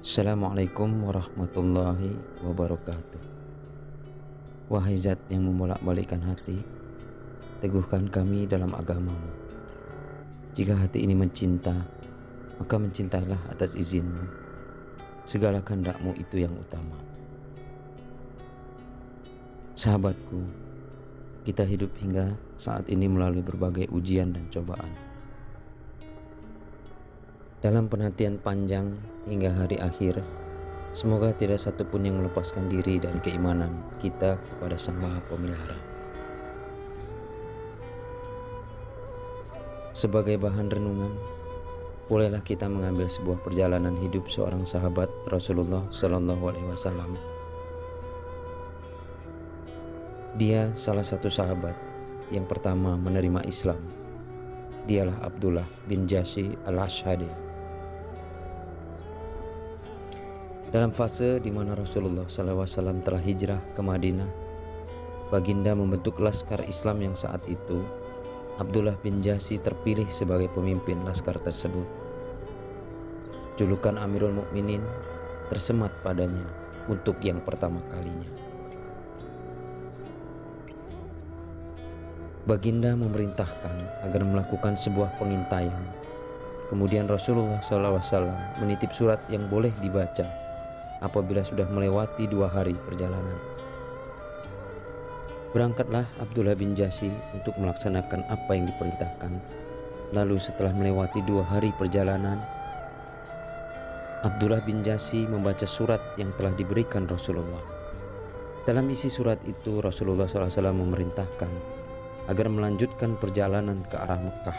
Assalamualaikum warahmatullahi wabarakatuh. Wahai zat yang membolak-balikkan hati, teguhkan kami dalam agamamu. Jika hati ini mencinta, maka mencintailah atas izinmu. Segala kehendakmu itu yang utama. Sahabatku, kita hidup hingga saat ini melalui berbagai ujian dan cobaan. Dalam penantian panjang hingga hari akhir, semoga tidak satupun yang melepaskan diri dari keimanan kita kepada Sang Maha Pemelihara. Sebagai bahan renungan, bolehlah kita mengambil sebuah perjalanan hidup seorang sahabat Rasulullah Shallallahu Alaihi Wasallam. Dia salah satu sahabat yang pertama menerima Islam. Dialah Abdullah bin Jahsy al-Ashhali. Dalam fase di mana Rasulullah SAW telah hijrah ke Madinah, baginda membentuk laskar Islam yang saat itu Abdullah bin Jahsy terpilih sebagai pemimpin laskar tersebut. Julukan Amirul Mukminin tersemat padanya untuk yang pertama kalinya. Baginda memerintahkan agar melakukan sebuah pengintaian. Kemudian Rasulullah SAW menitip surat yang boleh dibaca apabila sudah melewati 2 hari perjalanan. Berangkatlah Abdullah bin Jahsy untuk melaksanakan apa yang diperintahkan. Lalu setelah melewati 2 hari perjalanan, Abdullah bin Jahsy membaca surat yang telah diberikan Rasulullah. Dalam isi surat itu Rasulullah SAW memerintahkan agar melanjutkan perjalanan ke arah Mekah.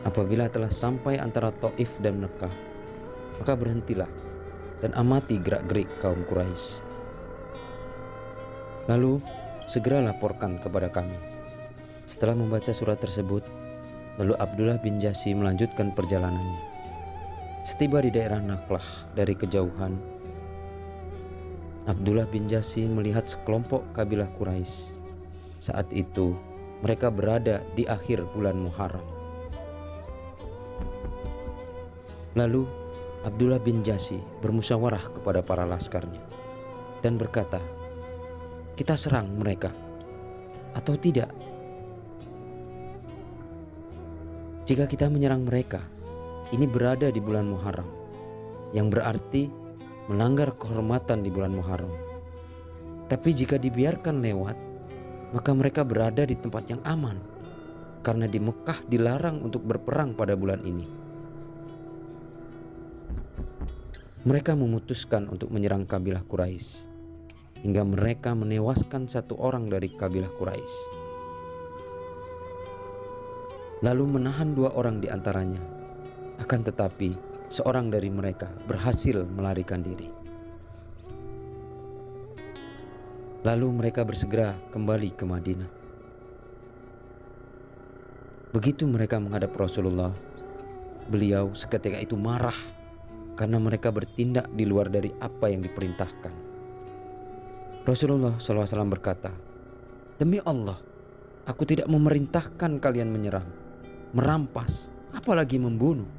Apabila telah sampai antara Taif dan Mekah, maka berhentilah dan amati gerak-gerik kaum Quraisy. Lalu segera laporkan kepada kami. Setelah membaca surat tersebut, lalu Abdullah bin Jahsy melanjutkan perjalanannya. Setiba di daerah Nakhlah dari kejauhan, Abdullah bin Jahsy melihat sekelompok kabilah Quraisy. Saat itu mereka berada di akhir bulan Muharram. Lalu Abdullah bin Jahsy bermusyawarah kepada para laskarnya dan berkata, "Kita serang mereka atau tidak? Jika kita menyerang mereka, ini berada di bulan Muharram, yang berarti melanggar kehormatan di bulan Muharram. Tapi jika dibiarkan lewat, maka mereka berada di tempat yang aman, karena di Mekah dilarang untuk berperang pada bulan ini." Mereka memutuskan untuk menyerang kabilah Quraisy, hingga mereka menewaskan 1 orang dari kabilah Quraisy, lalu menahan 2 orang di antaranya. Akan tetapi seorang dari mereka berhasil melarikan diri. Lalu mereka bersegera kembali ke Madinah. Begitu mereka menghadap Rasulullah, beliau seketika itu marah karena mereka bertindak di luar dari apa yang diperintahkan. Rasulullah SAW berkata, "Demi Allah, aku tidak memerintahkan kalian menyerang, merampas, apalagi membunuh.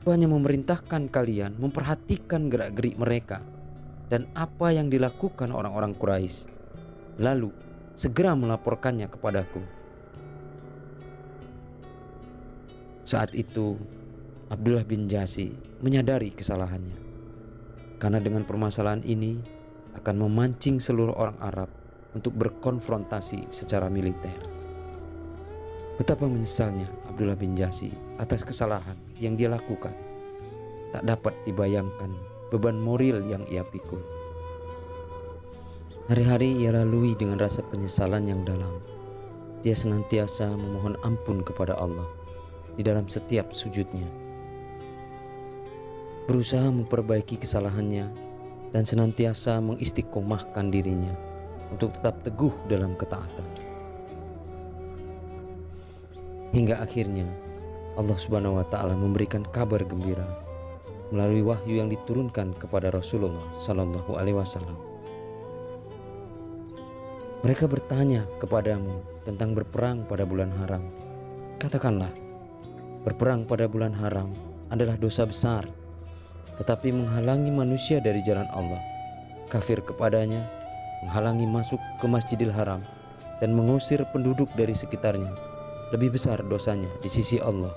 Aku hanya memerintahkan kalian memperhatikan gerak-gerik mereka dan apa yang dilakukan orang-orang Quraisy, lalu segera melaporkannya kepadaku." Saat itu Abdullah bin Jahsy menyadari kesalahannya, karena dengan permasalahan ini akan memancing seluruh orang Arab untuk berkonfrontasi secara militer. Betapa menyesalnya Abdullah bin Jahsy atas kesalahan yang dia lakukan. Tak dapat dibayangkan beban moral yang ia pikul. Hari-hari ia lalui dengan rasa penyesalan yang dalam. Dia senantiasa memohon ampun kepada Allah di dalam setiap sujudnya, berusaha memperbaiki kesalahannya dan senantiasa mengistiqomahkan dirinya untuk tetap teguh dalam ketaatan. Hingga akhirnya Allah Subhanahu wa Ta'ala memberikan kabar gembira melalui wahyu yang diturunkan kepada Rasulullah Sallallahu Alaihi Wasallam. Mereka bertanya kepadamu tentang berperang pada bulan haram. Katakanlah, Berperang pada bulan haram adalah dosa besar, tetapi menghalangi manusia dari jalan Allah, kafir kepadanya, menghalangi masuk ke Masjidil Haram, dan mengusir penduduk dari sekitarnya, lebih besar dosanya di sisi Allah.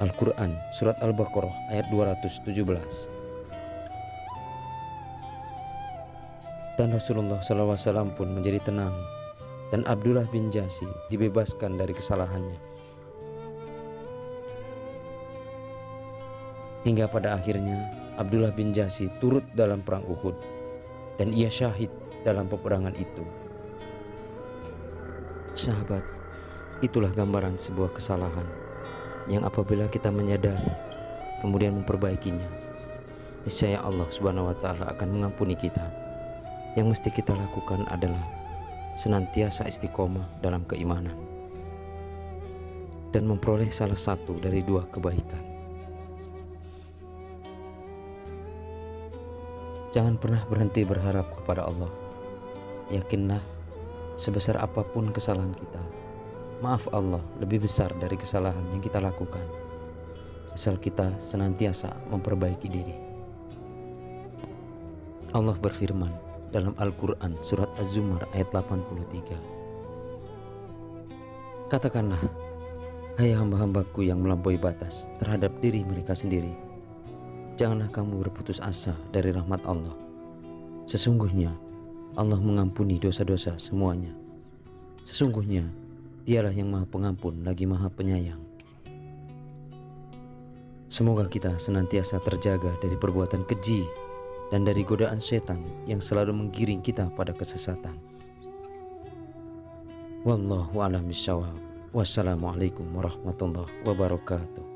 Al-Quran Surat Al-Baqarah ayat 217. Dan Rasulullah SAW pun menjadi tenang, dan Abdullah bin Jahsy dibebaskan dari kesalahannya. Hingga pada akhirnya Abdullah bin Jahsy turut dalam perang Uhud, dan ia syahid dalam peperangan itu. Sahabat, itulah gambaran sebuah kesalahan yang apabila kita menyadari kemudian memperbaikinya, niscaya Allah Subhanahu wa Ta'ala akan mengampuni kita. Yang mesti kita lakukan adalah senantiasa istiqomah dalam keimanan dan memperoleh salah satu dari dua kebaikan. Jangan pernah berhenti berharap kepada Allah. Yakinlah, sebesar apapun kesalahan kita, maaf Allah lebih besar dari kesalahan yang kita lakukan, asal kita senantiasa memperbaiki diri. Allah berfirman dalam Al-Quran Surat Az-Zumar ayat 83. Katakanlah, hai hamba-hambaku yang melampaui batas terhadap diri mereka sendiri, janganlah kamu berputus asa dari rahmat Allah. Sesungguhnya Allah mengampuni dosa-dosa semuanya. Sesungguhnya Dialah yang Maha Pengampun lagi Maha Penyayang. Semoga kita senantiasa terjaga dari perbuatan keji dan dari godaan setan yang selalu menggiring kita pada kesesatan. Wallahu a'lam bishawab. Wassalamualaikum warahmatullahi wabarakatuh.